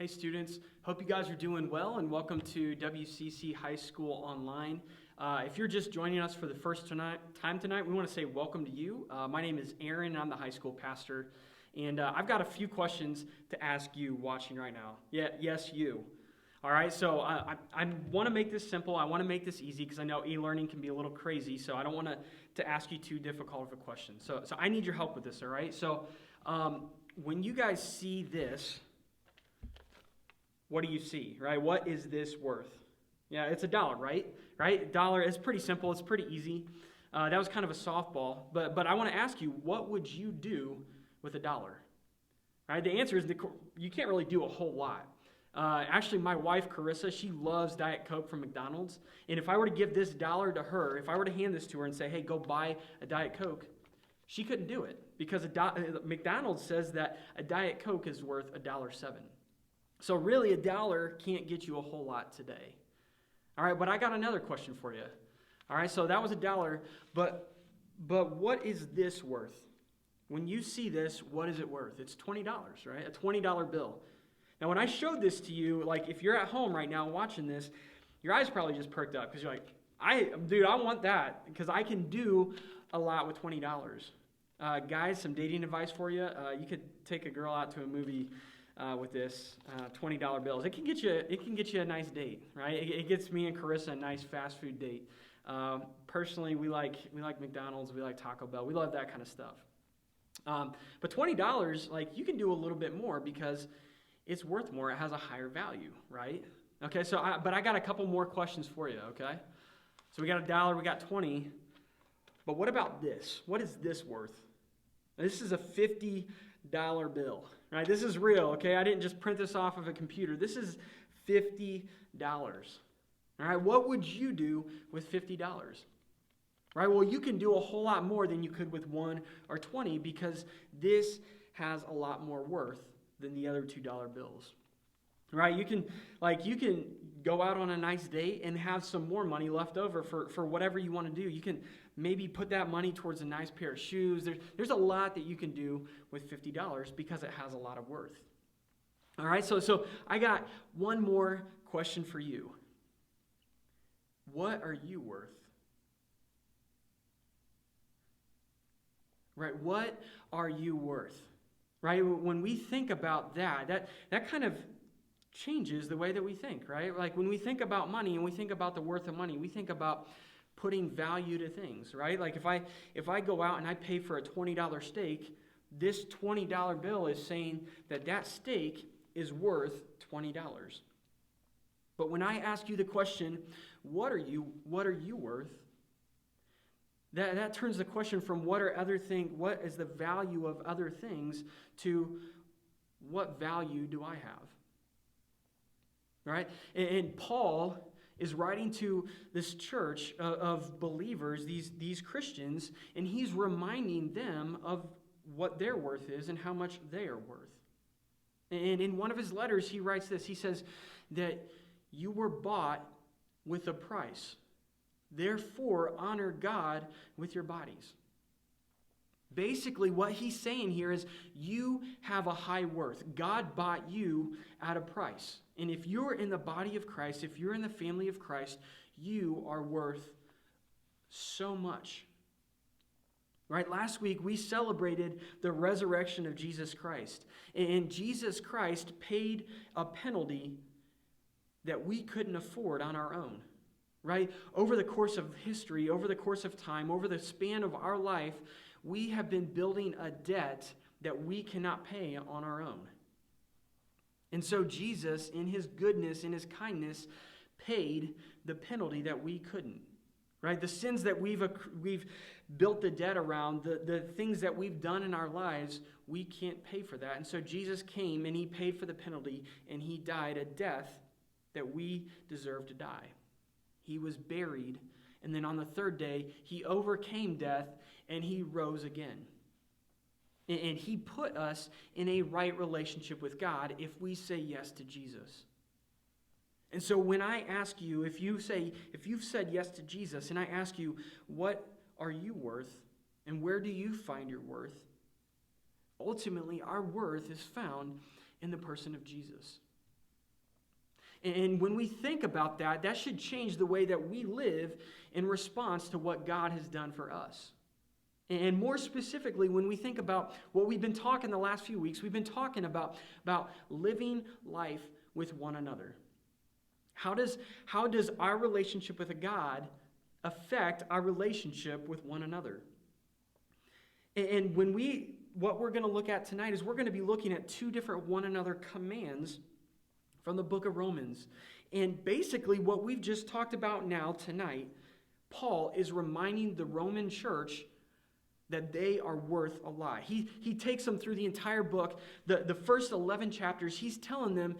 Hey students, hope you guys are doing well and welcome to WCC High School Online. If you're just joining us for the first time tonight, we want to say welcome to you. My name is Aaron and I'm the high school pastor. And I've got a few questions to ask you watching right now. Yes, you. All right, so I want to make this simple. I want to make this easy because I know e-learning can be a little crazy, so I don't want to ask you too difficult of a question. So I need your help with this, all right? So when you guys see this, what do you see, right? What is this worth? Yeah, it's $1, right? Right? $1, it's pretty simple. It's pretty easy. That was kind of a softball. But I want to ask you, what would you do with $1? Right? The answer is you can't really do a whole lot. Actually, my wife, Carissa, she loves Diet Coke from McDonald's. And if I were to give this $1 to her, if I were to hand this to her and say, hey, go buy a Diet Coke, she couldn't do it because McDonald's says that a Diet Coke is worth $1.07. So really, $1 can't get you a whole lot today. All right, but I got another question for you. All right, so that was $1, but what is this worth? When you see this, what is it worth? It's $20, right? A $20 bill. Now, when I showed this to you, like if you're at home right now watching this, your eyes probably just perked up because you're like, I want that because I can do a lot with $20. Guys, some dating advice for you. You could take a girl out to a movie with this $20 bills. It can get you a nice date, right? It gets me and Carissa a nice fast food date. Personally, we like McDonald's, we like Taco Bell, we love that kind of stuff. But $20, like you can do a little bit more because it's worth more. It has a higher value, right? Okay, but I got a couple more questions for you. Okay, so we got $1, we got 20, but what about this? What is this worth? This is a $50 bill. Right, this is real, okay? I didn't just print this off of a computer. This is $50. All right, what would you do with $50? Right, well, you can do a whole lot more than you could with 1 or 20 because this has a lot more worth than the other $2 bills. Right, you can go out on a nice date and have some more money left over for whatever you want to do. You can maybe put that money towards a nice pair of shoes. There's a lot that you can do with $50 because it has a lot of worth. All right, so I got one more question for you. What are you worth? Right, what are you worth? Right, when we think about that kind of changes the way that we think, right? Like when we think about money and we think about the worth of money, we think about putting value to things, right? Like if I go out and I pay for a $20 steak, this $20 bill is saying that steak is worth $20. But when I ask you the question, what are you worth? That turns the question from what is the value of other things to what value do I have? Right? And Paul is writing to this church of believers, these Christians, and he's reminding them of what their worth is and how much they are worth. And in one of his letters, he writes this. He says that you were bought with a price. Therefore, honor God with your bodies. Basically, what he's saying here is you have a high worth. God bought you at a price. And if you're in the body of Christ, if you're in the family of Christ, you are worth so much. Right? Last week, we celebrated the resurrection of Jesus Christ. And Jesus Christ paid a penalty that we couldn't afford on our own. Right? Over the course of history, over the course of time, over the span of our life, we have been building a debt that we cannot pay on our own. And so Jesus, in his goodness, in his kindness, paid the penalty that we couldn't. Right? The sins that we've built the debt around, the things that we've done in our lives, we can't pay for that. And so Jesus came and he paid for the penalty and he died a death that we deserve to die. He was buried, and then on the third day, he overcame death and he rose again. And he put us in a right relationship with God if we say yes to Jesus. And so when I ask you, if you've said yes to Jesus, and I ask you, what are you worth, and where do you find your worth? Ultimately, our worth is found in the person of Jesus. And when we think about that, that should change the way that we live in response to what God has done for us. And more specifically, when we think about what we've been talking the last few weeks, we've been talking about living life with one another. How does our relationship with a God affect our relationship with one another? And what we're going to look at tonight is we're going to be looking at two different one another commands from the book of Romans. And basically what we've just talked about now tonight, Paul is reminding the Roman church that they are worth a lot. He takes them through the entire book. The first 11 chapters, he's telling them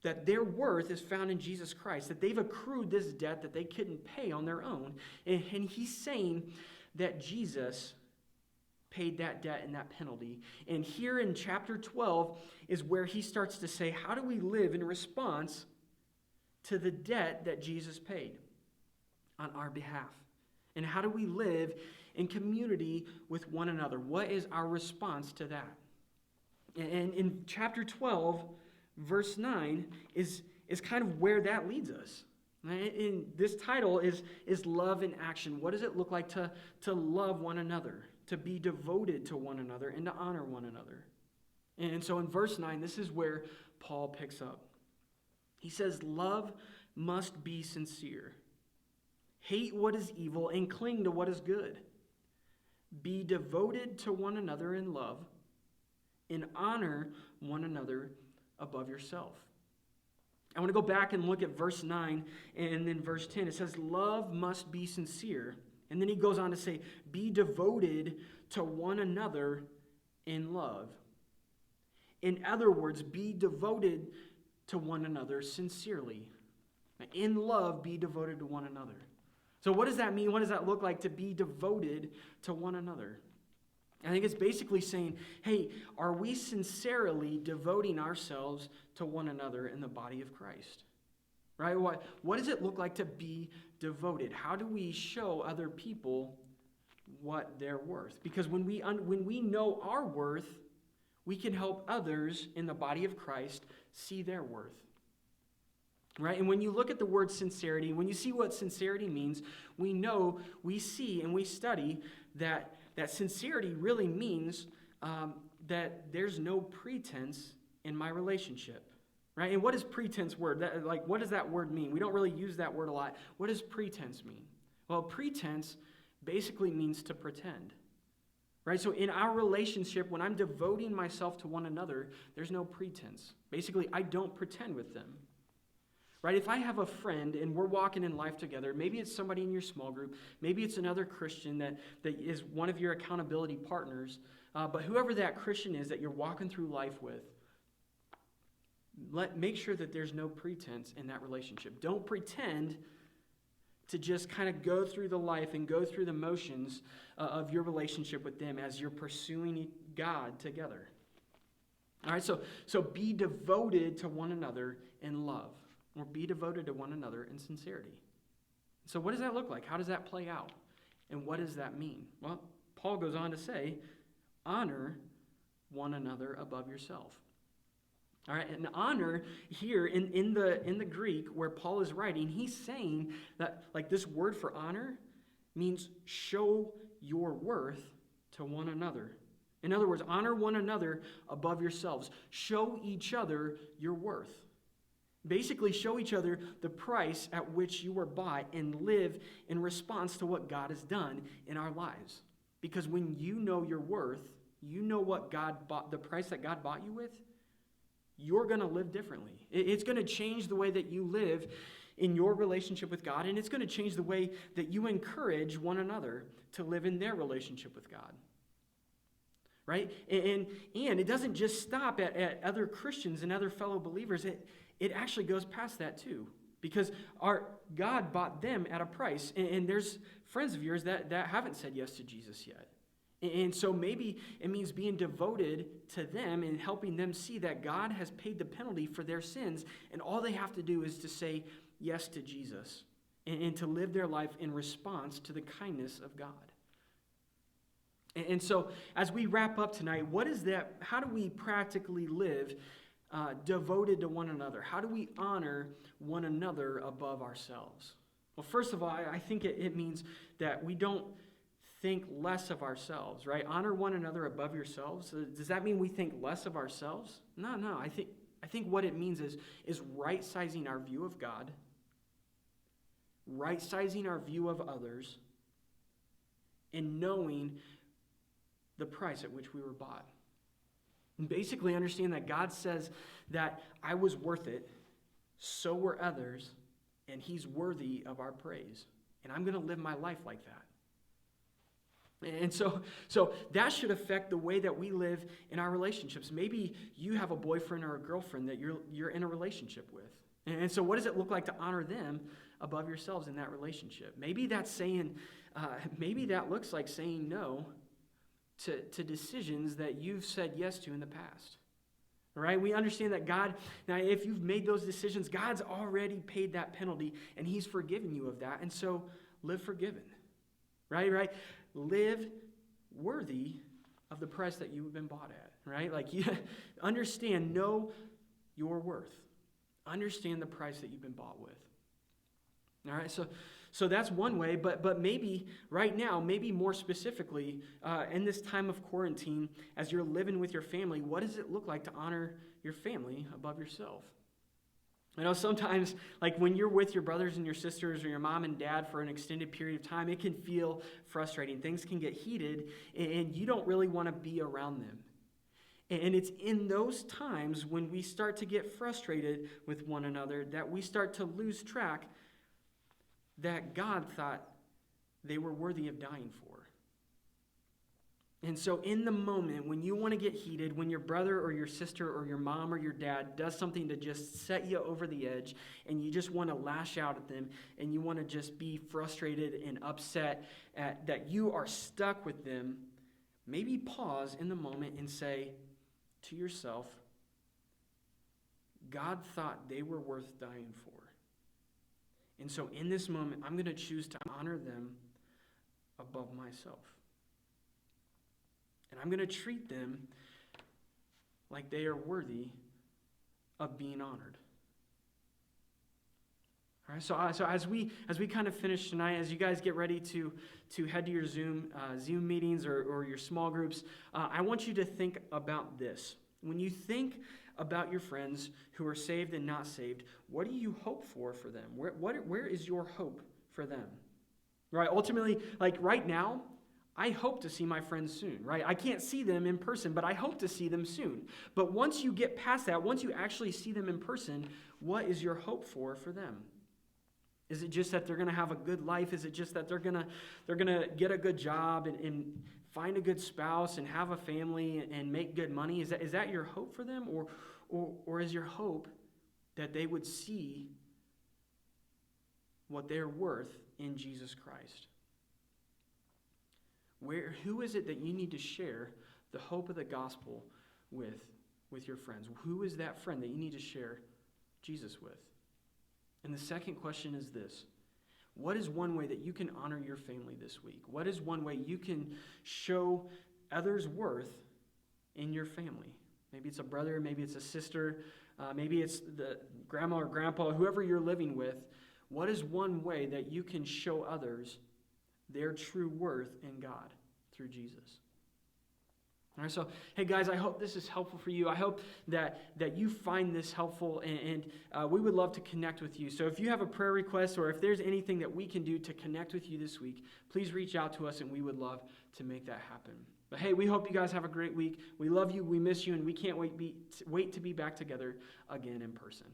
that their worth is found in Jesus Christ, that they've accrued this debt that they couldn't pay on their own. And he's saying that Jesus paid that debt and that penalty. And here in chapter 12 is where he starts to say, how do we live in response to the debt that Jesus paid on our behalf? And how do we live in community with one another? What is our response to that? And in chapter 12, verse 9 is kind of where that leads us. And this title is Love in Action. What does it look like to love one another, to be devoted to one another, and to honor one another? And so in verse 9, this is where Paul picks up. He says, love must be sincere. Hate what is evil and cling to what is good. Be devoted to one another in love, and honor one another above yourself. I want to go back and look at verse 9 and then verse 10. It says, love must be sincere. And then he goes on to say, be devoted to one another in love. In other words, be devoted to one another sincerely. In love, be devoted to one another. So what does that mean? What does that look like to be devoted to one another? I think it's basically saying, hey, are we sincerely devoting ourselves to one another in the body of Christ? Right? What does it look like to be devoted? How do we show other people what they're worth? Because when we know our worth, we can help others in the body of Christ see their worth. Right? And when you look at the word sincerity, when you see what sincerity means, we see and we study that sincerity really means that there's no pretense in my relationship. Right? And what is pretense word? What does that word mean? We don't really use that word a lot. What does pretense mean? Well, pretense basically means to pretend. Right? So in our relationship, when I'm devoting myself to one another, there's no pretense. Basically, I don't pretend with them. Right? If I have a friend and we're walking in life together, maybe it's somebody in your small group, maybe it's another Christian that is one of your accountability partners, but whoever that Christian is that you're walking through life with, make sure that there's no pretense in that relationship. Don't pretend to just kind of go through the life and go through the motions of your relationship with them as you're pursuing God together. All right, so be devoted to one another in love. Or be devoted to one another in sincerity. So what does that look like? How does that play out? And what does that mean? Well, Paul goes on to say, honor one another above yourself. All right, and honor here in the Greek where Paul is writing, he's saying that like this word for honor means show your worth to one another. In other words, honor one another above yourselves. Show each other your worth. Basically, show each other the price at which you were bought and live in response to what God has done in our lives. Because when you know your worth, you know what God bought, the price that God bought you with, you're going to live differently. It's going to change the way that you live in your relationship with God, and it's going to change the way that you encourage one another to live in their relationship with God. Right? And it doesn't just stop at other Christians and other fellow believers. It actually goes past that too, because our God bought them at a price, and there's friends of yours that haven't said yes to Jesus yet. And so maybe it means being devoted to them and helping them see that God has paid the penalty for their sins, and all they have to do is to say yes to Jesus and to live their life in response to the kindness of God. And so as we wrap up tonight, what is that? How do we practically live devoted to one another? How do we honor one another above ourselves? Well, first of all, I think it means that we don't think less of ourselves, right? Honor one another above yourselves. Does that mean we think less of ourselves? No. I think what it means is right-sizing our view of God, right-sizing our view of others, and knowing the price at which we were bought. And basically understand that God says that I was worth it, so were others, and he's worthy of our praise. And I'm going to live my life like that. And so that should affect the way that we live in our relationships. Maybe you have a boyfriend or a girlfriend that you're in a relationship with. And so what does it look like to honor them above yourselves in that relationship? Maybe that's saying, maybe that looks like saying no to decisions that you've said yes to in the past. Right? We understand that God, now if you've made those decisions, God's already paid that penalty and he's forgiven you of that. And so live forgiven. Right? Live worthy of the price that you've been bought at. Right? Like you know your worth. Understand the price that you've been bought with. All right? So that's one way, but maybe right now, maybe more specifically, in this time of quarantine, as you're living with your family, what does it look like to honor your family above yourself? I know sometimes, like when you're with your brothers and your sisters or your mom and dad for an extended period of time, it can feel frustrating. Things can get heated, and you don't really want to be around them. And it's in those times when we start to get frustrated with one another that we start to lose track that God thought they were worthy of dying for. And so in the moment when you want to get heated, when your brother or your sister or your mom or your dad does something to just set you over the edge and you just want to lash out at them and you want to just be frustrated and upset that you are stuck with them, maybe pause in the moment and say to yourself, God thought they were worth dying for. And so in this moment, I'm going to choose to honor them above myself. And I'm going to treat them like they are worthy of being honored. All right, so as we kind of finish tonight, as you guys get ready to head to your Zoom meetings or your small groups, I want you to think about this. When you think about your friends who are saved and not saved, what do you hope for them? Where is your hope for them? Right? Ultimately, like right now, I hope to see my friends soon, right? I can't see them in person, but I hope to see them soon. But once you get past that, once you actually see them in person, what is your hope for them? Is it just that they're going to have a good life? Is it just that they're going to get a good job and find a good spouse and have a family and make good money? Is that your hope for them? Or is your hope that they would see what they're worth in Jesus Christ? Who is it that you need to share the hope of the gospel with your friends? Who is that friend that you need to share Jesus with? And the second question is this. What is one way that you can honor your family this week? What is one way you can show others' worth in your family? Maybe it's a brother, maybe it's a sister, maybe it's the grandma or grandpa, whoever you're living with. What is one way that you can show others their true worth in God through Jesus? All right, so, hey guys, I hope this is helpful for you. I hope that you find this helpful, and we would love to connect with you. So if you have a prayer request or if there's anything that we can do to connect with you this week, please reach out to us, and we would love to make that happen. But hey, we hope you guys have a great week. We love you, we miss you, and we can't wait to be back together again in person.